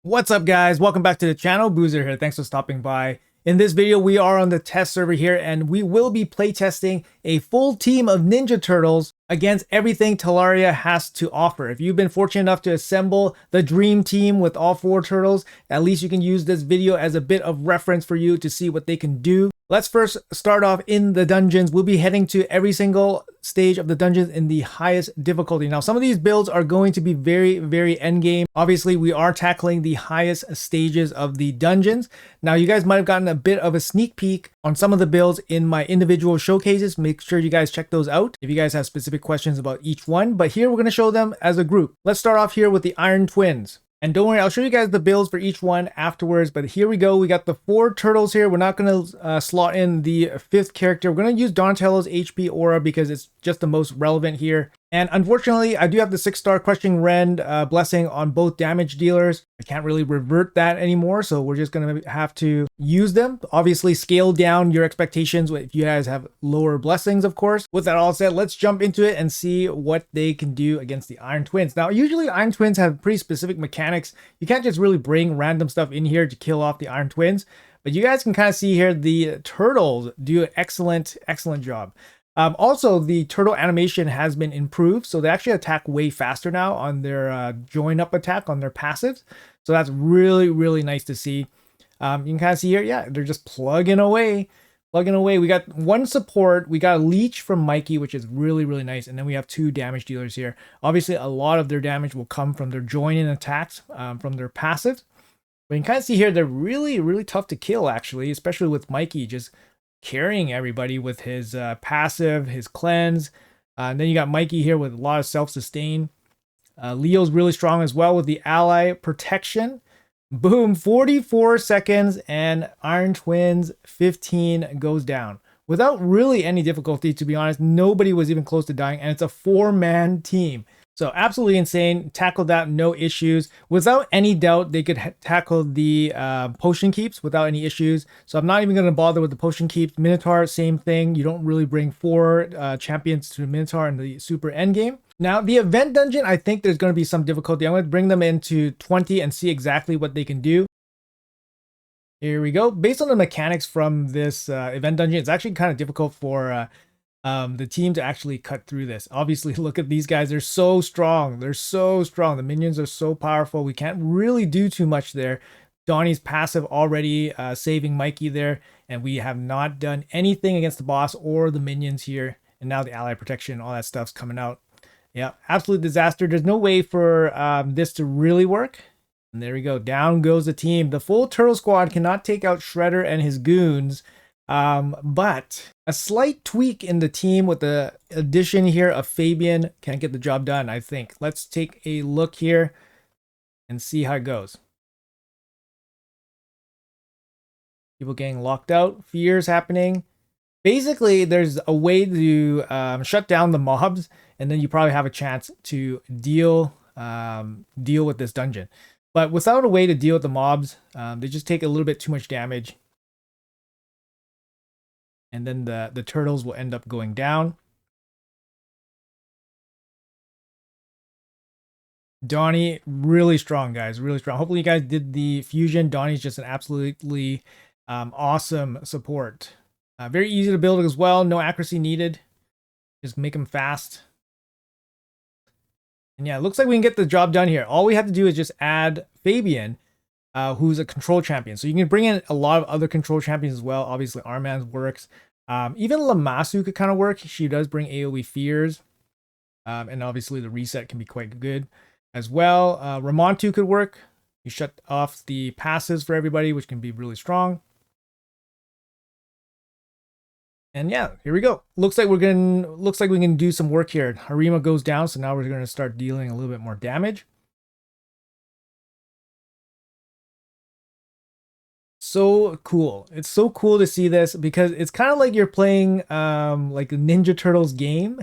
What's up, guys? Welcome back to the channel. Boozer here. Thanks for stopping by. In this video, we are on the test server here, and we will be playtesting a full team of Ninja Turtles against everything Teleria has to offer. If you've been fortunate enough to assemble the dream team with all 4 turtles, at least you can use this video as a bit of reference for you to see what they can do. Let's first start off in the dungeons. We'll be heading to every single stage of the dungeons in the highest difficulty. Now, some of these builds are going to be very endgame. Obviously, we are tackling the highest stages of the dungeons. Now, you guys might have gotten a bit of a sneak peek on some of the builds in my individual showcases. Make sure you guys check those out if you guys have specific questions about each one. But here, we're going to show them as a group. Let's start off here with the Iron Twins. And don't worry, I'll show you guys the builds for each one afterwards. But here we go. We got the 4 turtles here. We're not going to slot in the 5th character. We're going to use Donatello's HP aura because it's just the most relevant here. And unfortunately, I do have the 6-star Crushing Rend blessing on both damage dealers. I can't really revert that anymore, so we're just going to have to use them. Obviously, scale down your expectations if you guys have lower blessings, of course. With that all said, let's jump into it and see what they can do against the Iron Twins. Now, usually Iron Twins have pretty specific mechanics. You can't just really bring random stuff in here to kill off the Iron Twins. But you guys can kind of see here the turtles do an excellent job. Also, the turtle animation has been improved, so they actually attack way faster now on their join up attack on their passives. So that's really nice to see. You can kind of see here, yeah, they're just plugging away. We got 1 support. We got a leech from Mikey, which is really nice. And then we have 2 damage dealers here. Obviously, a lot of their damage will come from their join in attacks from their passives. But you can kind of see here, they're really tough to kill, actually, especially with Mikey just carrying everybody with his passive, his cleanse. And then you got Mikey here with a lot of self-sustain. Leo's really strong as well with the ally protection. Boom, 44 seconds and Iron Twins 15 goes down. Without really any difficulty, to be honest. Nobody was even close to dying, and it's a 4-man team. So absolutely insane. Tackled that, no issues. Without any doubt, they could tackle the potion keeps without any issues. So I'm not even going to bother with the potion keeps. Minotaur, same thing. You don't really bring 4 champions to Minotaur in the super endgame. Now, the event dungeon, I think there's going to be some difficulty. I'm going to bring them into 20 and see exactly what they can do. Here we go. Based on the mechanics from this event dungeon, it's actually kind of difficult for the team to actually cut through this. Obviously, look at these guys. They're so strong. The minions are so powerful. We can't really do too much there. Donnie's passive already saving Mikey there, and we have not done anything against the boss or the minions here. And now the ally protection, all that stuff's coming out. Yeah, absolute disaster. There's no way for this to really work. And there we go. Down goes the team. The full Turtle Squad cannot take out Shredder and his goons. But a slight tweak in the team with the addition here of Fabian can get the job done, I think. Let's take a look here and see how it goes. People getting locked out, fears happening. Basically, there's a way to shut down the mobs, and then you probably have a chance to deal with this dungeon. But without a way to deal with the mobs, they just take a little bit too much damage. And then the turtles will end up going down. Donnie, really strong, guys. Really strong. Hopefully you guys did the fusion. Donnie's just an absolutely awesome support. Very easy to build as well. No accuracy needed. Just make him fast. And yeah, it looks like we can get the job done here. All we have to do is just add Fabian, who's a control champion. So you can bring in a lot of other control champions as well. Obviously, Arman's works. Even Lamasu could kind of work. She does bring AoE fears. And obviously, the reset can be quite good as well. Ramontu could work. You shut off the passes for everybody, which can be really strong. And yeah, here we go. Looks like we can do some work here. Harima goes down, so now we're going to start dealing a little bit more damage. So cool. It's so cool to see this because it's kind of like you're playing like a Ninja Turtles game.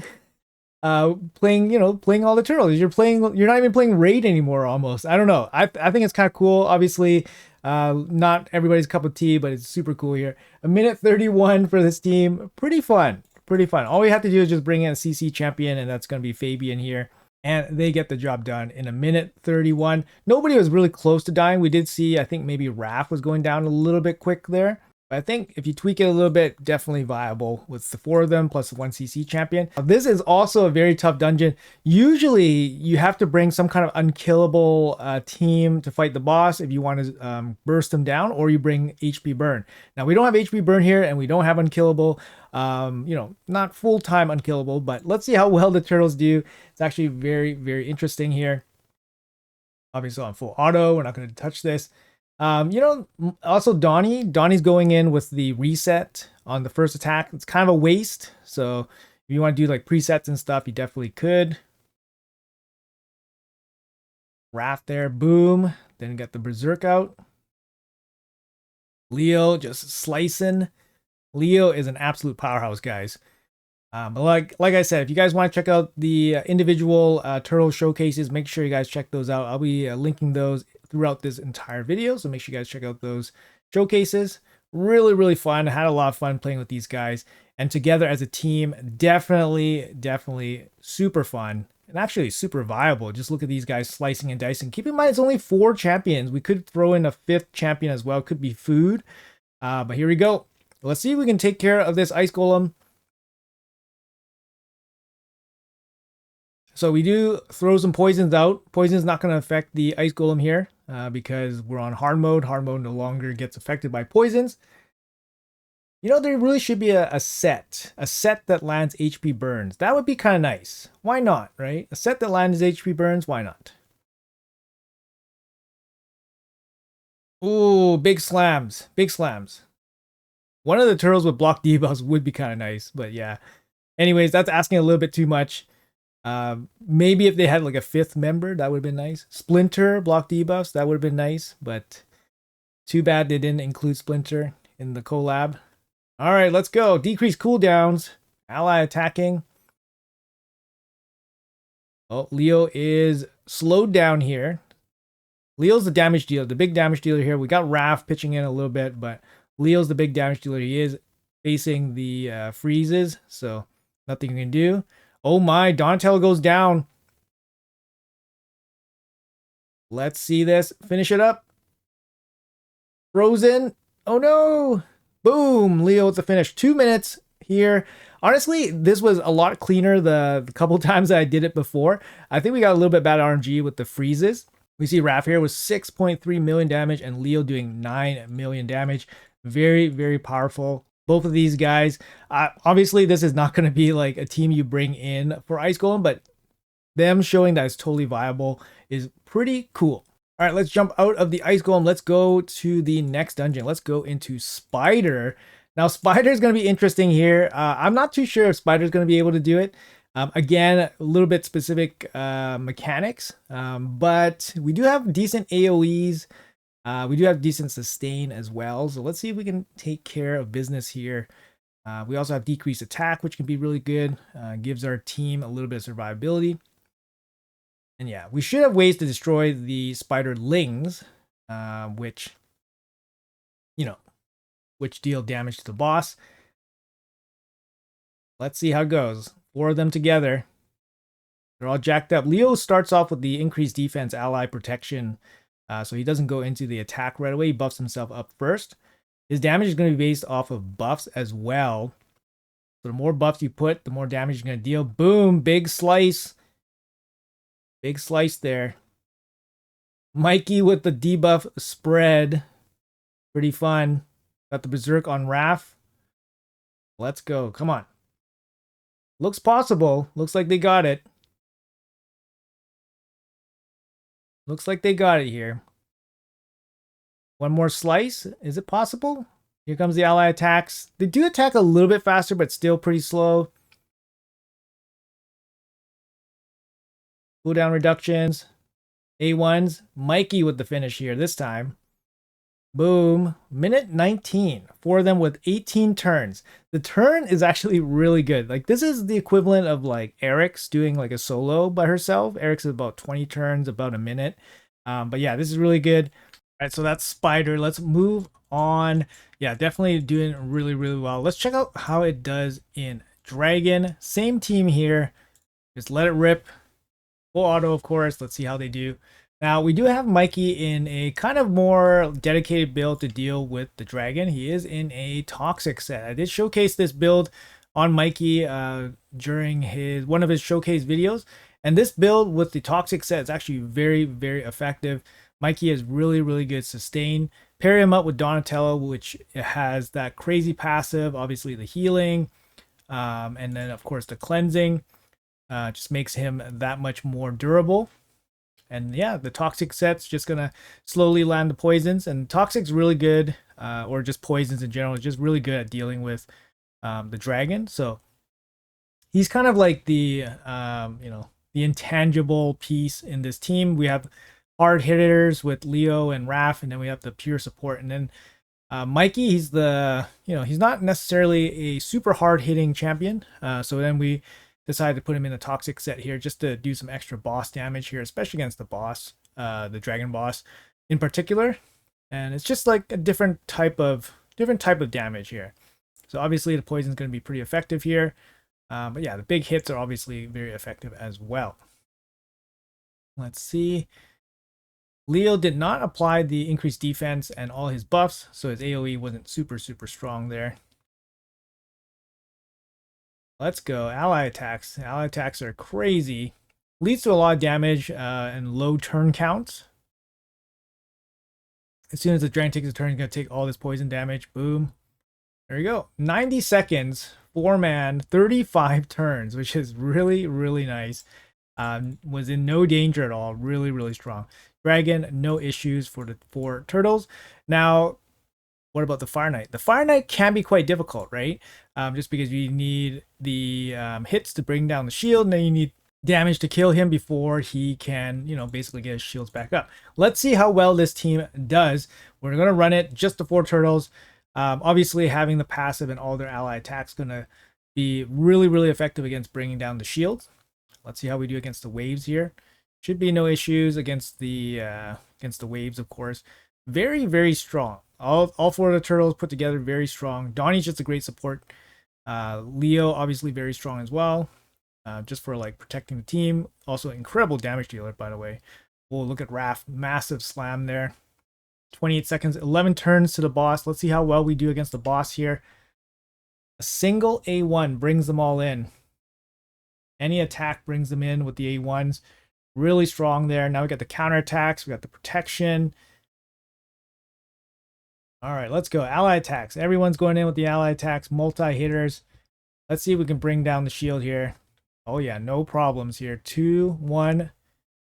Playing all the turtles. You're not even playing Raid anymore almost. I don't know. I think it's kind of cool. Obviously, not everybody's cup of tea, but it's super cool here. 1:31 for this team. Pretty fun. All we have to do is just bring in a CC champion, and that's going to be Fabian here. and they get the job done in a minute 31. Nobody was really close to dying. We did see, I think maybe Raph was going down a little bit quick there. But I think if you tweak it a little bit, definitely viable with the 4 of them plus the 1 CC champion. This is also a very tough dungeon. Usually you have to bring some kind of unkillable team to fight the boss if you want to burst them down, or you bring HP burn. Now we don't have HP burn here, and we don't have unkillable. You know, not full-time unkillable, but let's see how well the turtles do. It's actually very, very interesting here. Obviously on full auto, we're not going to touch this. You know, also Donnie's going in with the reset on the first attack. It's kind of a waste. So if you want to do like presets and stuff, you definitely could. Raph there, boom. Then get the berserk out. Leo just slicing. Leo is an absolute powerhouse, guys. But like I said, if you guys want to check out the individual turtle showcases, make sure you guys check those out. I'll be linking those throughout this entire video, so make sure you guys check out those showcases. Really, really fun. I had a lot of fun playing with these guys, and together as a team, definitely super fun, and actually super viable. Just look at these guys slicing and dicing. Keep in mind, it's only 4 champions. We could throw in a 5th champion as well. Could be food. But here we go. Let's see if we can take care of this ice golem. So we do throw some poisons out. Poison's not going to affect the ice golem here because we're on hard mode. Hard mode no longer gets affected by poisons. You know, there really should be a set that lands HP burns. That would be kind of nice. Why not, right? A set that lands HP burns, why not? Ooh, big slams, big slams. One of the turtles with block debuffs would be kind of nice, but yeah. Anyways, that's asking a little bit too much. Maybe if they had like a 5th member, that would have been nice. Splinter, block debuffs, that would have been nice, but too bad they didn't include Splinter in the collab. All right, let's go. Decrease cooldowns. Ally attacking. Oh, Leo is slowed down here. Leo's the damage dealer, the big damage dealer here. We got Raph pitching in a little bit, but Leo's the big damage dealer. He is facing the freezes, so nothing you can do. Oh my, Donatello goes down. Let's see this. Finish it up. Frozen. Oh no. Boom. Leo with the finish. 2 minutes here. Honestly, this was a lot cleaner the couple times that I did it before. I think we got a little bit bad RNG with the freezes. We see Raph here with 6.3 million damage and Leo doing 9 million damage. Very, very powerful. Both of these guys, obviously this is not going to be like a team you bring in for Ice Golem, but them showing that it's totally viable is pretty cool. All right, let's jump out of the Ice Golem. Let's go to the next dungeon. Let's go into Spider. Now, Spider is going to be interesting here. I'm not too sure if Spider is going to be able to do it. Again, a little bit specific mechanics, but we do have decent AoEs. We do have decent sustain as well. So let's see if we can take care of business here. We also have decreased attack, which can be really good. Gives our team a little bit of survivability. And yeah, we should have ways to destroy the spider lings, which deal damage to the boss. Let's see how it goes. 4 of them together. They're all jacked up. Leo starts off with the increased defense ally protection. So he doesn't go into the attack right away. He buffs himself up first. His damage is going to be based off of buffs as well. So the more buffs you put, the more damage you're going to deal. Boom, big slice. Big slice there. Mikey with the debuff spread. Pretty fun. Got the berserk on Raph. Let's go. Come on. Looks possible. Looks like they got it. Looks like they got it here. One more slice. Is it possible? Here comes the ally attacks. They do attack a little bit faster, but still pretty slow. Cooldown reductions. A1s. Mikey with the finish here this time. Boom. Minute 19. 4 of them with 18 turns. The turn is actually really good. Like, this is the equivalent of like Eric's doing like a solo by herself. Eric's is about 20 turns, about a minute. But yeah, this is really good. All right, so that's Spider. Let's move on. Yeah, definitely doing really, really well. Let's check out how it does in Dragon. Same team here. Just let it rip. Full auto, of course. Let's see how they do. Now, we do have Mikey in a kind of more dedicated build to deal with the dragon. He is in a toxic set. I did showcase this build on Mikey during one of his showcase videos. And this build with the toxic set is actually very, very effective. Mikey is really, really good sustain. Pair him up with Donatello, which has that crazy passive, obviously the healing, and then, of course, the cleansing. Just makes him that much more durable. And yeah, the toxic set's just gonna slowly land the poisons, and toxic's really good, or just poisons in general, is just really good at dealing with the dragon. So he's kind of like the the intangible piece in this team. We have hard hitters with Leo and Raph, and then we have the pure support. And then Mikey, he's the he's not necessarily a super hard hitting champion. So then we decided to put him in a toxic set here just to do some extra boss damage here, especially against the boss, the dragon boss in particular. And it's just like a different type of damage here. So obviously the poison is going to be pretty effective here. But yeah, the big hits are obviously very effective as well. Let's see. Leo did not apply the increased defense and all his buffs, so his AoE wasn't super strong there. Let's go. Ally attacks. Ally attacks are crazy. Leads to a lot of damage and low turn counts. As soon as the dragon takes a turn, he's going to take all this poison damage. Boom. There you go. 90 seconds, 4-man, 35 turns, which is really, really nice. Was in no danger at all. Really, really strong. Dragon, no issues for the 4 turtles. Now, what about the Fire Knight? The Fire Knight can be quite difficult, right? Just because you need the hits to bring down the shield, and then you need damage to kill him before he can, basically get his shields back up. Let's see how well this team does. We're going to run it just the 4 turtles. Obviously, having the passive and all their ally attacks going to be really, really effective against bringing down the shields. Let's see how we do against the waves here. Should be no issues against the waves, of course. Very, very strong. All 4 of the turtles put together, very strong. Donnie's just a great support. Leo, obviously, very strong as well. Just for like protecting the team. Also, incredible damage dealer, by the way. Oh, look at Raph. Massive slam there. 28 seconds, 11 turns to the boss. Let's see how well we do against the boss here. A single A1 brings them all in. Any attack brings them in with the A1s. Really strong there. Now we got the counterattacks. We got the protection. All right, let's go. Ally attacks. Everyone's going in with the ally attacks. Multi-hitters. Let's see if we can bring down the shield here. Oh, yeah, no problems here. 2, 1.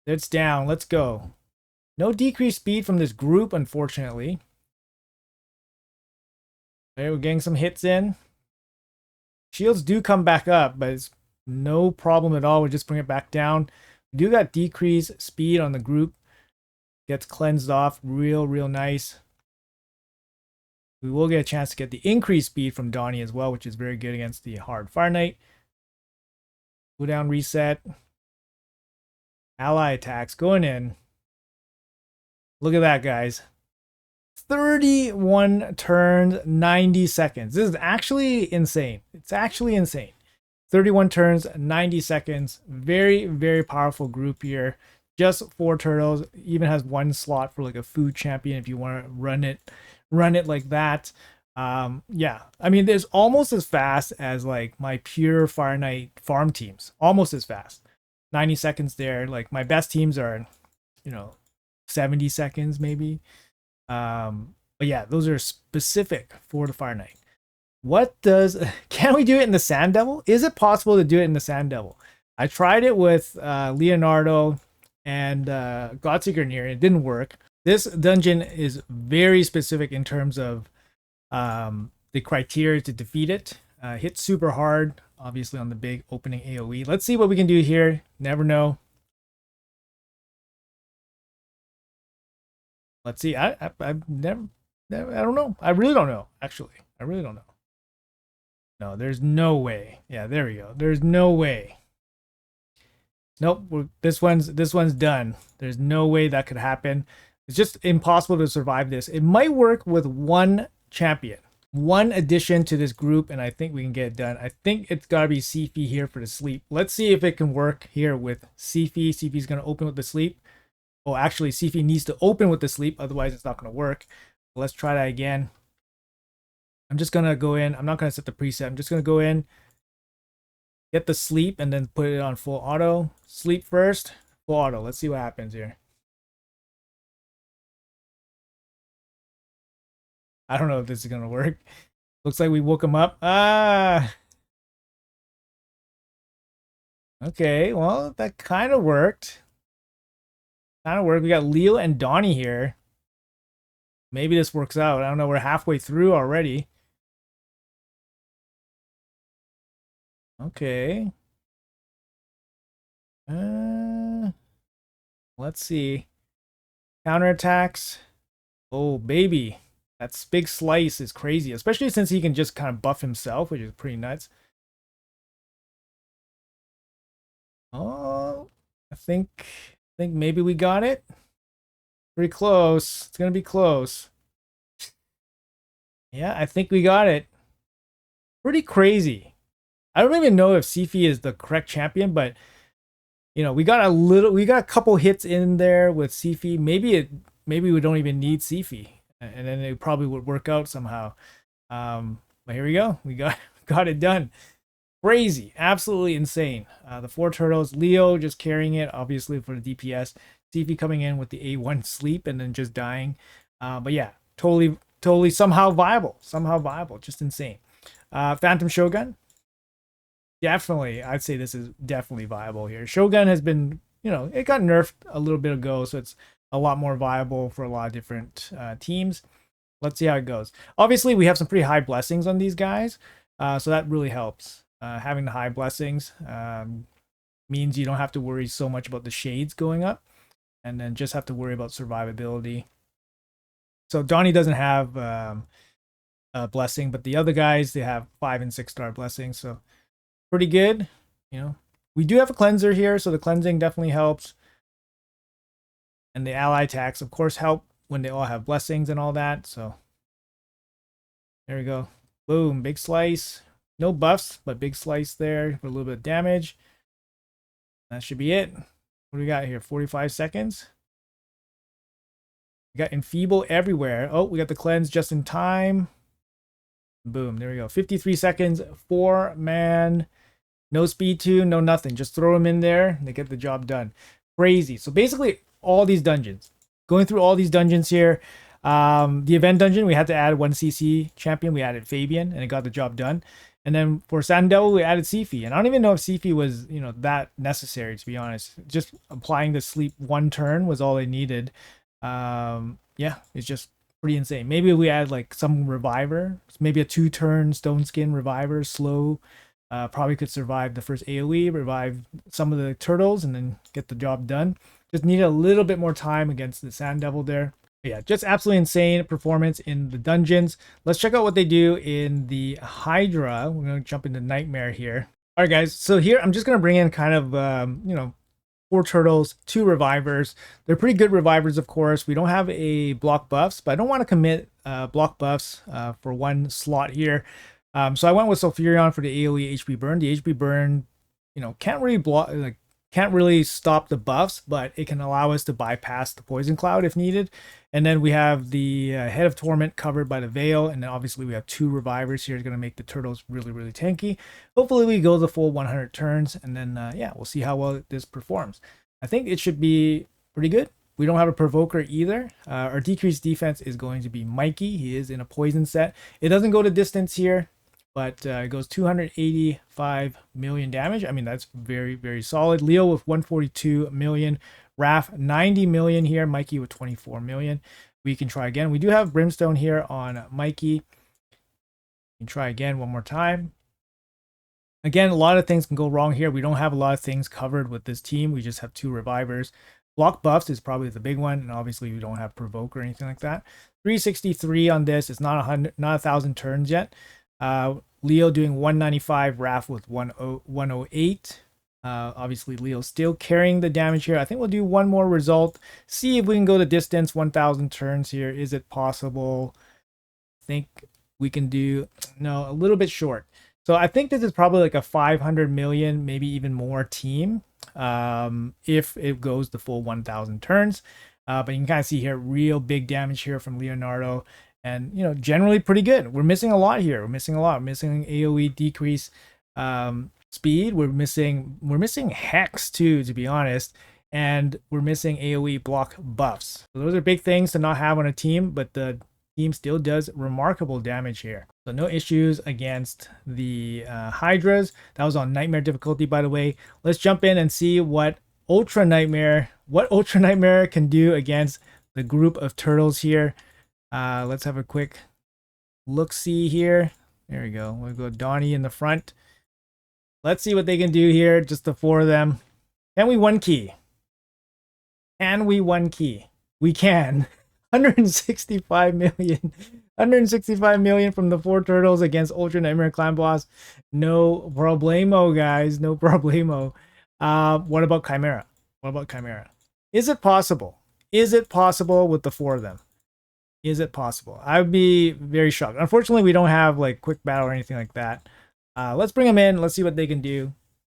It's down. Let's go. No decreased speed from this group, unfortunately. Okay, we're getting some hits in. Shields do come back up, but it's no problem at all. We just bring it back down. We do got decreased speed on the group. Gets cleansed off. Real nice. We will get a chance to get the increased speed from Donnie as well, which is very good against the hard Fire Knight. Cooldown reset. Ally attacks going in. Look at that, guys. 31 turns, 90 seconds. This is actually insane. It's actually insane. 31 turns, 90 seconds. Very, very powerful group here. Just 4 turtles. Even has 1 slot for like a food champion if you want to run it like that. Yeah, I mean, there's almost as fast as like my pure Fire Knight farm teams. Almost as fast. 90 seconds there. Like my best teams are, 70 seconds maybe. But yeah, those are specific for the Fire Knight. Can we do it in the Sand Devil? Is it possible to do it in the Sand Devil? I tried it with Leonardo and Godseeker Near. It didn't work. This dungeon is very specific in terms of the criteria to defeat it. Hit super hard, obviously on the big opening AoE. Let's see what we can do here. Never know. Let's see. I've never, I don't know. I really don't know, actually. I really don't know. No, there's no way. Yeah, there we go. There's no way. Nope, this one's done. There's no way that could happen. It's just impossible to survive this. It might work with 1 champion. one addition to this group, and I think we can get it done. I think it's got to be Sifi here for the sleep. Let's see if it can work here with Sifi. Sifi's going to open with the sleep. Oh, actually, Sifi needs to open with the sleep. Otherwise, it's not going to work. Let's try that again. I'm just going to go in. I'm not going to set the preset. I'm just going to go in, get the sleep, and then put it on full auto. Sleep first, full auto. Let's see what happens here. I don't know if this is going to work. Looks like we woke him up. Ah. Okay, well, that kind of worked. Kind of worked. We got Leo and Donnie here. Maybe this works out. I don't know. We're halfway through already. Okay. Let's see. Counterattacks. Oh, baby. That big slice is crazy, especially since he can just kind of buff himself, which is pretty nuts. Oh, I think maybe we got it. Pretty close. It's gonna be close. Yeah, I think we got it. Pretty crazy. I don't even know if Sifi is the correct champion, but you know, we got a couple hits in there with Sifi. Maybe we don't even need Sifi, and then it probably would work out somehow. But here we go. We got it done. Crazy, absolutely insane. The 4 turtles, Leo just carrying it, obviously for the DPS. Sifi coming in with the A1 sleep and then just dying. But yeah, totally somehow viable, just insane. Phantom Shogun, definitely, I'd say this is definitely viable here. Shogun has been, you know, it got nerfed a little bit ago, so it's a lot more viable for a lot of different teams. Let's see how it goes. Obviously, we have some pretty high blessings on these guys, so that really helps. Having the high blessings means you don't have to worry so much about the shades going up, and then just have to worry about survivability. So Donnie doesn't have a blessing, but the other guys, they have 5 and 6-star blessings, so pretty good. You know, we do have a cleanser here, so the cleansing definitely helps. And the ally attacks, of course, help when they all have blessings and all that. So there we go. Boom, big slice. No buffs, but big slice there for a little bit of damage. That should be it. What do we got here? 45 seconds. We got enfeeble everywhere. Oh, we got the cleanse just in time. Boom, there we go. 53 seconds, 4-man. No speed 2, no nothing. Just throw them in there. They get the job done. Crazy. So basically, all these dungeons. Going through all these dungeons here. The event dungeon, we had to add 1 CC champion. We added Fabian, and it got the job done. And then for Sand Devil, we added Sifi. And I don't even know if Sifi was, you know, that necessary, to be honest. Just applying the sleep 1 turn was all they needed. Yeah, it's just pretty insane. Maybe we add like some reviver, maybe a 2-turn stone skin reviver, slow. Probably could survive the first AoE, revive some of the turtles, and then get the job done. Just needed a little bit more time against the Sand Devil there. But yeah, just absolutely insane performance in the dungeons. Let's check out what they do in the Hydra. We're going to jump into Nightmare here. All right, guys. So here, I'm just going to bring in kind of, you know, 4 turtles, 2 revivers. They're pretty good revivers, of course. We don't have a block buffs, but I don't want to commit block buffs for 1 slot here. So I went with Sulfurion for the AoE HP burn. The HP burn, you know, can't really block, like, can't really stop the buffs, but it can allow us to bypass the poison cloud if needed. And then we have the Head of Torment covered by the Veil, and then obviously we have 2 revivers here. It's going to make the turtles really tanky. Hopefully we go the full 100 turns, and then yeah, we'll see how well this performs. I think it should be pretty good. We don't have a provoker either. Our decreased defense is going to be Mikey. He is in a poison set. It doesn't go to distance here, but it goes 285 million damage. I mean, that's very solid. Leo with 142 million. Raph 90 million here. Mikey with 24 million. We can try again. We do have Brimstone here on Mikey. We can try again one more time. Again, a lot of things can go wrong here. We don't have a lot of things covered with this team. We just have 2 revivers. Block buffs is probably the big one, and obviously we don't have provoke or anything like that. 363 on this. It's not 1,000 turns yet. Leo doing 195, Raph with 108. Obviously Leo's still carrying the damage here. I think we'll do one more result, see if we can go the distance. 1,000 turns here. Is it possible? I think we can do, no, a little bit short. So I think this is probably like a 500 million, maybe even more team, if it goes the full 1,000 turns. But you can kind of see here, real big damage here from Leonardo. And, you know, generally pretty good. We're missing a lot here. We're missing a lot. We're missing AoE decrease speed. We're missing Hex too, to be honest. And we're missing AoE block buffs. So those are big things to not have on a team, but the team still does remarkable damage here. So no issues against the Hydras. That was on Nightmare difficulty, by the way. Let's jump in and see what Ultra Nightmare can do against the group of turtles here. Let's have a quick look-see here. There we go. We'll go Donnie in the front. Let's see what they can do here. Just the four of them. Can we one key? Can we one key? We can. 165 million. 165 million from the four turtles against Ultra Nightmare Clan Boss. No problemo, guys. No problemo. What about Chimera? What about Chimera? Is it possible? Is it possible with the four of them? Is it possible? I would be very shocked. Unfortunately, we don't have like quick battle or anything like that. Let's bring them in. Let's see what they can do.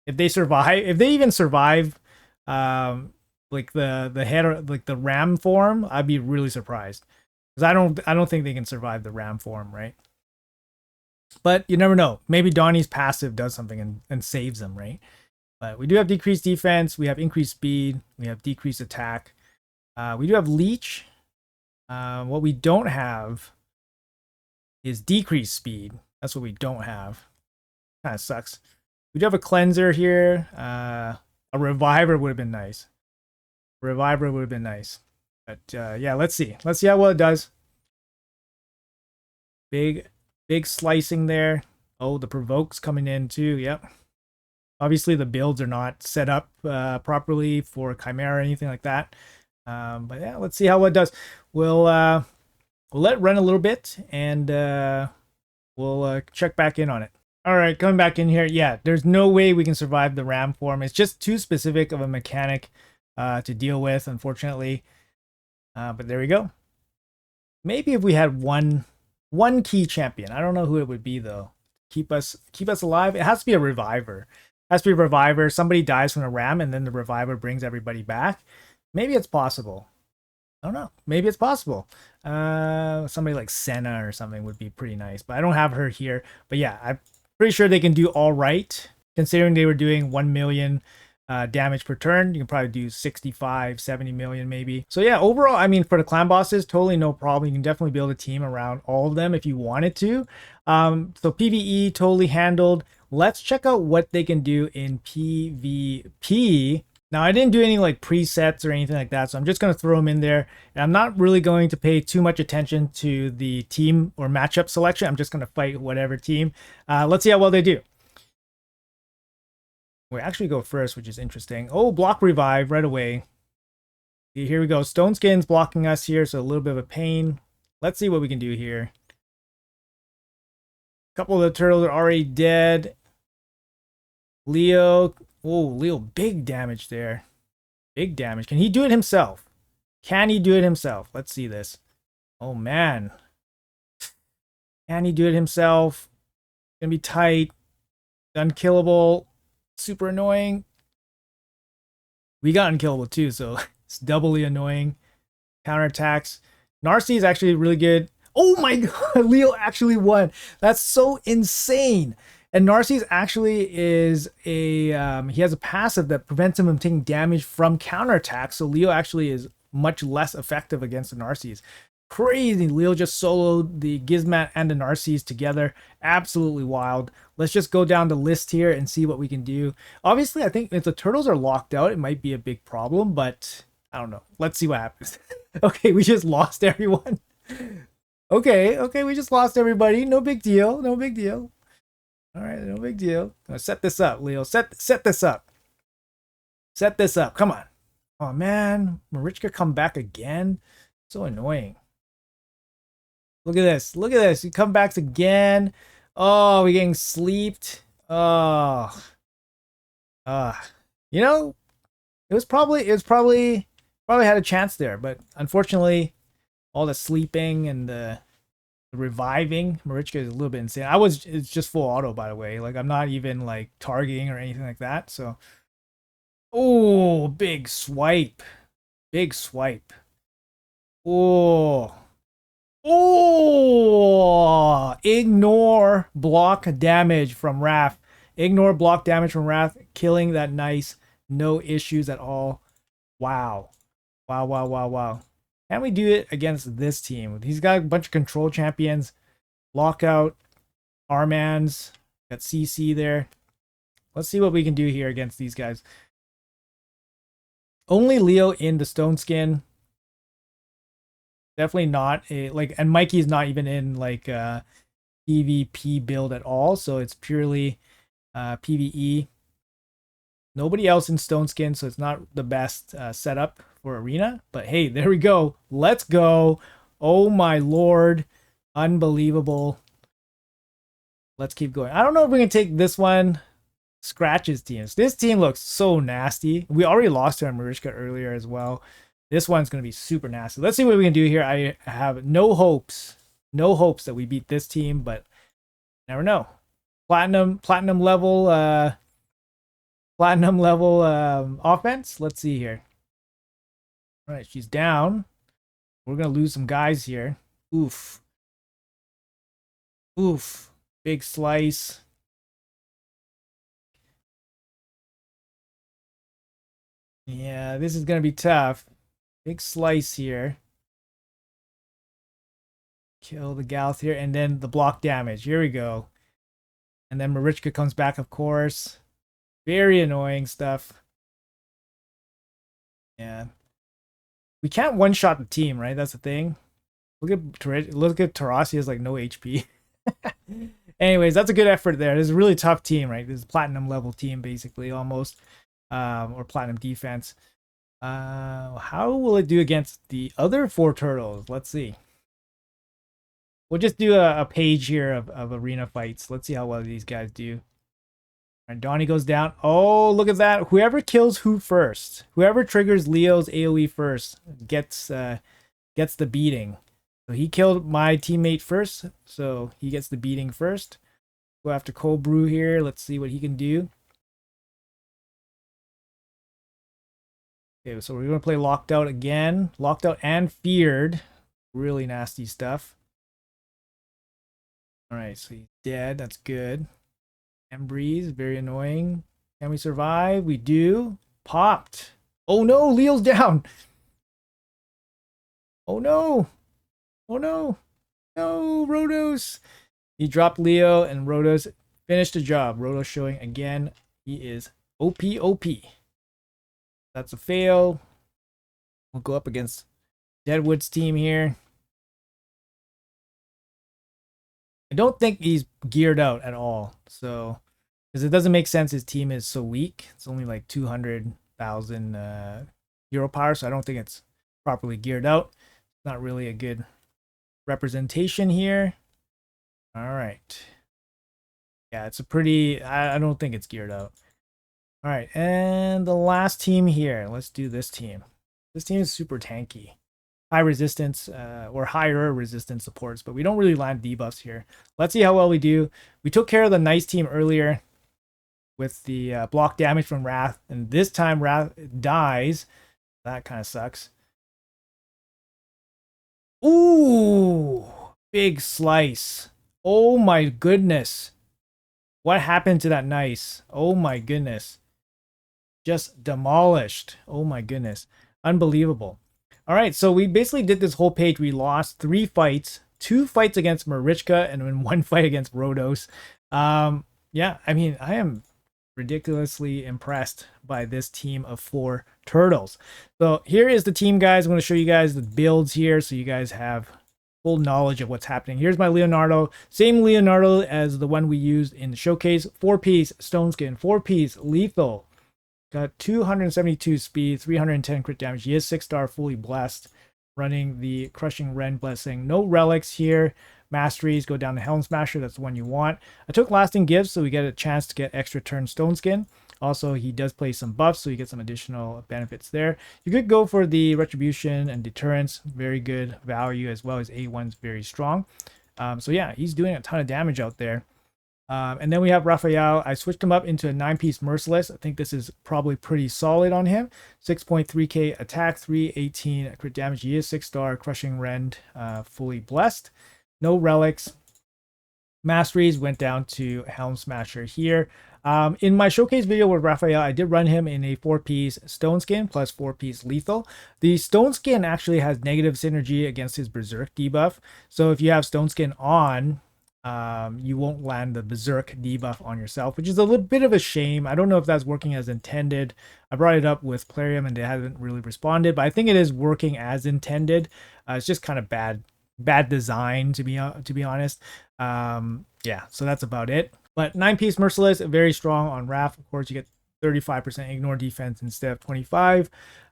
If they survive, if they even survive, like the head or like the ram form, I'd be really surprised, because I don't think they can survive the ram form, right? But you never know. Maybe Donnie's passive does something and saves them, right? But we do have decreased defense. We have increased speed. We have decreased attack. We do have leech. What we don't have is decreased speed. That's what we don't have. Kind of sucks. We do have a cleanser here. A reviver would have been nice. Reviver would have been nice. But yeah, let's see. Let's see how well it does. Big slicing there. Oh, the provoke's coming in too. Yep. Obviously, the builds are not set up properly for Chimera or anything like that. But yeah, let's see how well it does. We'll let it run a little bit, and we'll check back in on it. All right, coming back in here. Yeah, there's no way we can survive the ram form. It's just too specific of a mechanic to deal with, unfortunately. But there we go. Maybe if we had one key champion. I don't know who it would be though. Keep us alive. It has to be a reviver. It has to be a reviver. Somebody dies from a ram, and then the reviver brings everybody back. Maybe it's possible. I don't know. Maybe it's possible. Somebody like Senna or something would be pretty nice, but I don't have her here. But yeah, I'm pretty sure they can do all right, considering they were doing 1 million damage per turn. You can probably do 65, 70 million maybe. So yeah, overall, I mean, for the clan bosses, totally no problem. You can definitely build a team around all of them if you wanted to. So PvE totally handled. Let's check out what they can do in PvP. Now, I didn't do any like presets or anything like that, so I'm just going to throw them in there. And I'm not really going to pay too much attention to the team or matchup selection. I'm just going to fight whatever team. Let's see how well they do. We actually go first, which is interesting. Oh, block revive right away. Here we go. Stone Skin's blocking us here, so a little bit of a pain. Let's see what we can do here. A couple of the turtles are already dead. Leo. Oh, Leo, big damage there. Big damage. Can he do it himself? Can he do it himself? Let's see this. Oh, man. Can he do it himself? Gonna be tight. Unkillable. Super annoying. We got unkillable too, so it's doubly annoying. Counterattacks. Narcy is actually really good. Oh my god, Leo actually won. That's so insane. And Narcy's actually is a he has a passive that prevents him from taking damage from counterattacks. So Leo actually is much less effective against the Narcy's. Crazy. Leo just soloed the Gizmat and the Narcy's together. Absolutely wild. Let's just go down the list here and see what we can do. Obviously, I think if the turtles are locked out, it might be a big problem, but I don't know. Let's see what happens. Okay, we just lost everyone. Okay, we just lost everybody. No big deal. No big deal. All right, no big deal. Now set this up, Leo. Set this up. Set this up. Come on. Oh man, Marichka come back again. So annoying. Look at this. Look at this. He come back again. Oh, we're getting sleeped. Oh. You know, it was probably had a chance there, but unfortunately, all the sleeping and the reviving Marichka is a little bit insane. It's just full auto, by the way. Like, I'm not even like targeting or anything like that. So, oh, big swipe. Big swipe. Oh. Oh, ignore block damage from Wrath. Ignore block damage from Wrath, killing that nice. No issues at all. Wow. Wow, wow, wow, wow. Can we do it against this team? He's got a bunch of control champions. Lockout, Armans, got CC there. Let's see what we can do here against these guys. Only Leo in the stone skin. Definitely not a like, and Mikey's not even in like PvP build at all, so it's purely PvE. Nobody else in stone skin, so it's not the best setup for arena. But hey, there we go. Let's go. Oh my lord, unbelievable. Let's keep going. I don't know if we can take this one. Scratches teams. This team looks so nasty. We already lost to Marichka earlier as well. This one's going to be super nasty. Let's see what we can do here. I have no hopes that we beat this team, but never know. Platinum level offense. Let's see here. All right, she's down. We're going to lose some guys here. Oof. Oof. Big slice. Yeah, this is going to be tough. Big slice here. Kill the Galth here. And then the block damage. Here we go. And then Marichka comes back, of course. Very annoying stuff. Yeah. We can't one-shot the team, right? That's the thing. Look at Tarasi has like no HP. Anyways, that's a good effort there. This is a really tough team, right? This is a platinum level team, basically, almost. Or platinum defense. How will it do against the other 4 turtles? Let's see. We'll just do a page here of arena fights. Let's see how well these guys do. All right, Donnie goes down. Oh, look at that. Whoever kills who first, whoever triggers Leo's AoE first gets the beating. So he killed my teammate first, so he gets the beating first. Go after Cold Brew here. Let's see what he can do. Okay, so we're going to play Locked Out again. Locked Out and Feared. Really nasty stuff. Alright, so he's dead. That's good. Embreeze, very annoying. Can we survive? We do. Popped. Oh no, Leo's down. Oh no. Oh no. No, Rodos. He dropped Leo and Rodos finished the job. Rodos showing again. He is OP. That's a fail. We'll go up against Deadwood's team here. I don't think he's geared out at all. So, because it doesn't make sense, his team is so weak. It's only like 200,000 hero power, so I don't think it's properly geared out. Not really a good representation here. All right. Yeah, it's a pretty... I don't think it's geared out. All right, and the last team here. Let's do this team. This team is super tanky. High resistance or higher resistance supports, but we don't really land debuffs here. Let's see how well we do. We took care of the nice team earlier with the block damage from Wrath, and this time Wrath dies. That kind of sucks. Ooh, big slice. Oh my goodness. What happened to that nice? Oh my goodness. Just demolished. Oh my goodness. Unbelievable. All right, so we basically did this whole page. We lost 3 fights, 2 fights against Marichka, and then 1 fight against Rodos. Yeah, I mean, I am ridiculously impressed by this team of 4 turtles. So here is the team, guys. I'm going to show you guys the builds here so you guys have full knowledge of what's happening. Here's my Leonardo. Same Leonardo as the one we used in the showcase. 4-piece stone skin, 4-piece lethal. Got 272 speed, 310 crit damage. He is 6-star, fully blessed. Running the Crushing Ren Blessing. No relics here. Masteries, go down to Helm Smasher. That's the one you want. I took Lasting Gifts, so we get a chance to get extra turn Stone Skin. Also, he does play some buffs, so you get some additional benefits there. You could go for the Retribution and Deterrence. Very good value, as well as A1's very strong. So yeah, he's doing a ton of damage out there. And then we have Raphael. I switched him up into a 9-piece Merciless. I think this is probably pretty solid on him. 6.3k attack, 318 crit damage. He is 6-star, Crushing Rend, fully blessed. No relics. Masteries went down to Helm Smasher here. In my showcase video with Raphael, I did run him in a 4-piece Stone Skin plus 4-piece Lethal. The Stone Skin actually has negative synergy against his Berserk debuff. So if you have Stone Skin on, you won't land the Berserk debuff on yourself, which is a little bit of a shame. I don't know if that's working as intended. I brought it up with Teleria and they haven't really responded, but I think it is working as intended. It's just kind of bad design, to be honest. Yeah, so that's about it. But 9-piece Merciless, very strong on Raph. Of course, you get 35% ignore defense instead of 25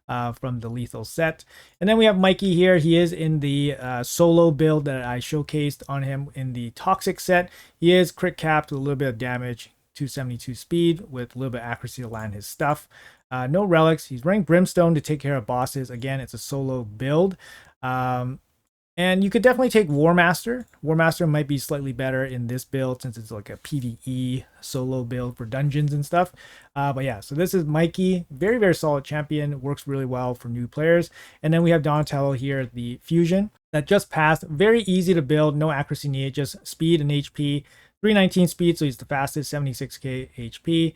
from the lethal set. And then we have Mikey here. He is in the solo build that I showcased on him in the Toxic set. He is crit capped with a little bit of damage, 272 speed with a little bit of accuracy to land his stuff. No relics. He's running Brimstone to take care of bosses. Again, it's a solo build. And you could definitely take War Master. War Master might be slightly better in this build since it's like a PvE solo build for dungeons and stuff. But yeah, so this is Mikey. Very, very solid champion. Works really well for new players. And then we have Donatello here, the fusion that just passed. Very easy to build. No accuracy needed, just speed and HP. 319 speed, so he's the fastest, 76k HP.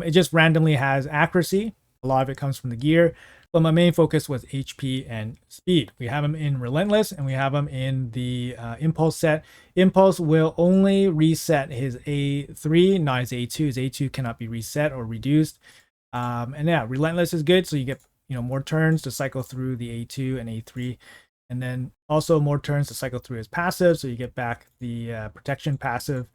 It just randomly has accuracy. A lot of it comes from the gear. But my main focus was HP and speed. We have him in Relentless and we have him in the Impulse set. Impulse will only reset his A3, not his A2. His A2 cannot be reset or reduced. And yeah, Relentless is good, so you get more turns to cycle through the A2 and A3. And then also more turns to cycle through his passive, so you get back the protection passive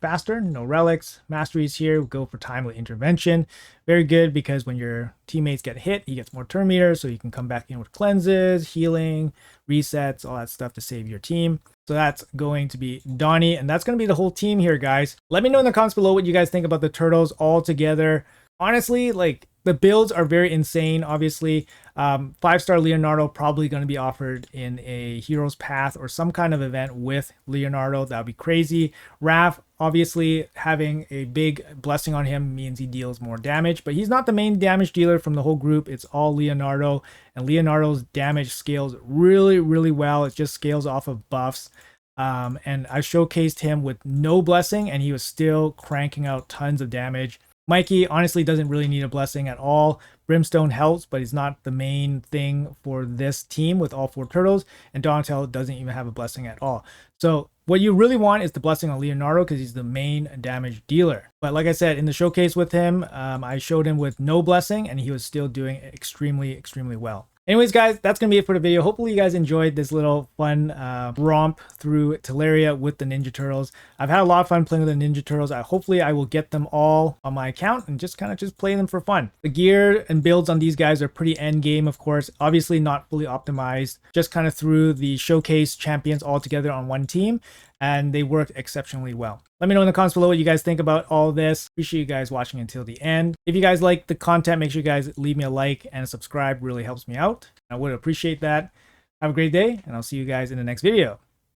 faster. No relics. Masteries here go for timely intervention. Very good because when your teammates get hit, he gets more turn meter, so you can come back in with cleanses, healing, resets, all that stuff to save your team. So that's going to be Donnie, and that's going to be the whole team here, guys. Let me know in the comments below what you guys think about the turtles all together. Honestly, like, the builds are very insane. Obviously, 5-star Leonardo probably going to be offered in a Hero's Path or some kind of event with Leonardo. That would be crazy. Raph, obviously, having a big blessing on him means he deals more damage, but he's not the main damage dealer from the whole group. It's all Leonardo, and Leonardo's damage scales really, really well. It just scales off of buffs. And I showcased him with no blessing, and he was still cranking out tons of damage. Mikey honestly doesn't really need a blessing at all. Brimstone helps, but he's not the main thing for this team with all 4 turtles. And Donatello doesn't even have a blessing at all. So what you really want is the blessing on Leonardo because he's the main damage dealer. But like I said, in the showcase with him, I showed him with no blessing and he was still doing extremely, extremely well. Anyways, guys, that's going to be it for the video. Hopefully you guys enjoyed this little fun romp through Teleria with the Ninja Turtles. I've had a lot of fun playing with the Ninja Turtles. Hopefully I will get them all on my account and just play them for fun. The gear and builds on these guys are pretty end game, of course. Obviously not fully optimized. Just kind of threw the showcase champions all together on one team, and they worked exceptionally well. Let me know in the comments below what you guys think about all this. Appreciate you guys watching until the end. If you guys like the content, make sure you guys leave me a like and a subscribe. Really helps me out. I would appreciate that. Have a great day, and I'll see you guys in the next video.